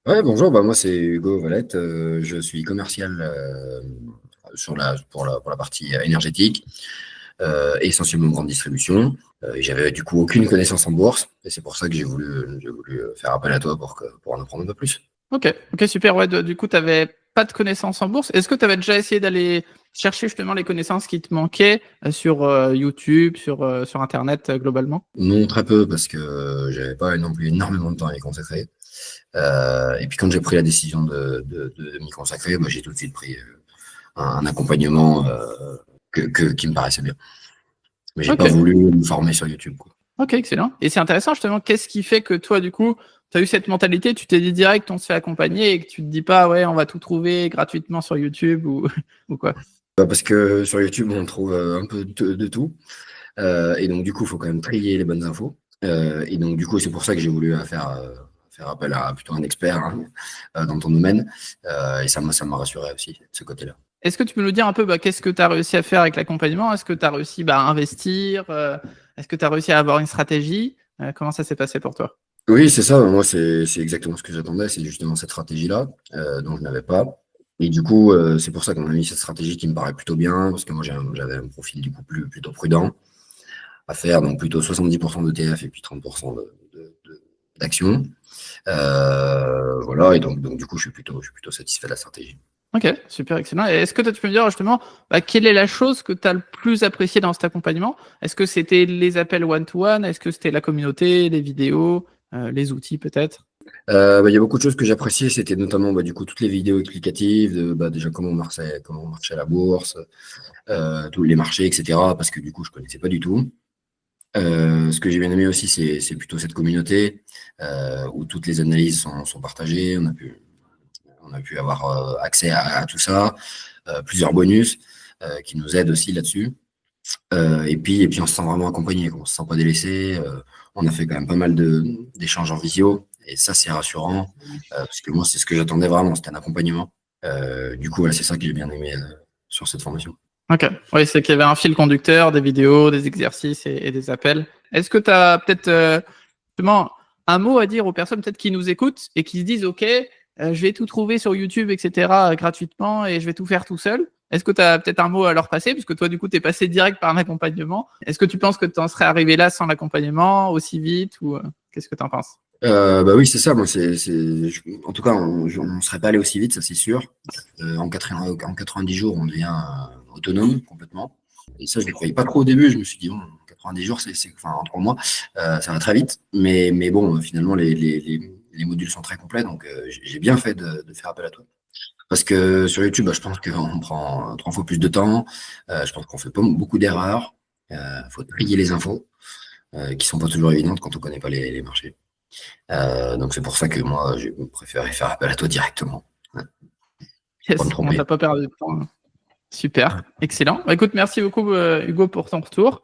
Ouais, bonjour, bah moi c'est Hugo Valette, je suis commercial pour la partie énergétique, essentiellement grande distribution. Et j'avais du coup aucune connaissance en bourse, et c'est pour ça que j'ai voulu faire appel à toi pour en apprendre un peu plus. Ok, super. Ouais, du coup, tu n'avais pas de connaissances en bourse. Est-ce que tu avais déjà essayé d'aller chercher justement les connaissances qui te manquaient sur YouTube, sur Internet globalement? Non, très peu, parce que j'avais pas non plus énormément de temps à y consacrer. Et puis quand j'ai pris la décision de m'y consacrer, bah, j'ai tout de suite pris un accompagnement qui me paraissait bien. Mais j'ai Ok, pas voulu me former sur YouTube, quoi. ok, excellent. Et c'est intéressant justement, qu'est-ce qui fait que toi, du coup, tu as eu cette mentalité, tu t'es dit direct, on se fait accompagner et que tu te dis pas, ouais, on va tout trouver gratuitement sur YouTube ou, ou quoi? Bah, parce que sur YouTube, on trouve un peu de tout. Et donc, du coup, il faut quand même trier les bonnes infos. Et donc, du coup, c'est pour ça que j'ai voulu faire appel à plutôt un expert hein, dans ton domaine. Et ça m'a rassuré aussi, de ce côté-là. Est-ce que tu peux nous dire un peu qu'est-ce que tu as réussi à faire avec l'accompagnement? Est-ce que tu as réussi à investir? Est-ce que tu as réussi à avoir une stratégie? Comment ça s'est passé pour toi? Oui, c'est ça. Moi, c'est exactement ce que j'attendais. C'est justement cette stratégie-là, dont je n'avais pas. Et du coup, c'est pour ça qu'on a mis cette stratégie qui me paraît plutôt bien, parce que moi, j'avais un profil du coup plutôt prudent à faire, donc plutôt 70% d'ETF et puis 30% d'actions. Voilà, et donc du coup, je suis plutôt satisfait de la stratégie. Ok, super, excellent. Et est-ce que tu peux me dire justement quelle est la chose que tu as le plus apprécié dans cet accompagnement? Est-ce que c'était les appels one-to-one? Est-ce que c'était la communauté, les vidéos, les outils peut-être? Bah, il y a beaucoup de choses que j'appréciais, c'était notamment du coup toutes les vidéos explicatives de déjà comment marchait la bourse, tous les marchés, etc. Parce que du coup, je connaissais pas du tout. Ce que j'ai bien aimé aussi, c'est plutôt cette communauté où toutes les analyses sont partagées. On a pu avoir accès à tout ça, plusieurs bonus qui nous aident aussi là-dessus. Et puis, on se sent vraiment accompagné, quoi. On se sent pas délaissé. On a fait quand même pas mal d'échanges en visio, et ça, c'est rassurant, parce que moi, c'est ce que j'attendais vraiment, c'était un accompagnement. Du coup, voilà, c'est ça que j'ai bien aimé sur cette formation. Ok, oui, c'est qu'il y avait un fil conducteur, des vidéos, des exercices et des appels. Est-ce que tu as peut-être justement un mot à dire aux personnes peut-être qui nous écoutent et qui se disent, OK, je vais tout trouver sur YouTube, etc., gratuitement et je vais tout faire tout seul? Est-ce que tu as peut-être un mot à leur passer? Puisque toi, du coup, tu es passé direct par un accompagnement. Est-ce que tu penses que tu en serais arrivé là sans l'accompagnement aussi vite ou qu'est-ce que tu en penses? Bah oui, c'est ça. Moi, en tout cas, on ne serait pas allé aussi vite, ça c'est sûr. En 90 jours, on devient autonome complètement. Et ça, je ne le croyais pas trop au début. Je me suis dit, bon, 90 jours, enfin, en 3 mois, ça va très vite. Mais bon, finalement, les modules sont très complets. Donc, j'ai bien fait de faire appel à toi. Parce que sur YouTube, bah, je pense qu'on prend 3 fois plus de temps. Je pense qu'on fait pas beaucoup d'erreurs. Il faut trier les infos qui sont pas toujours évidentes quand on connaît pas les marchés. Donc c'est pour ça que moi, j'ai préféré faire appel à toi directement, ouais, pour pas me Yes, on t'a tromper. pas perdu de temps. Super, excellent. Écoute, merci beaucoup Hugo pour ton retour.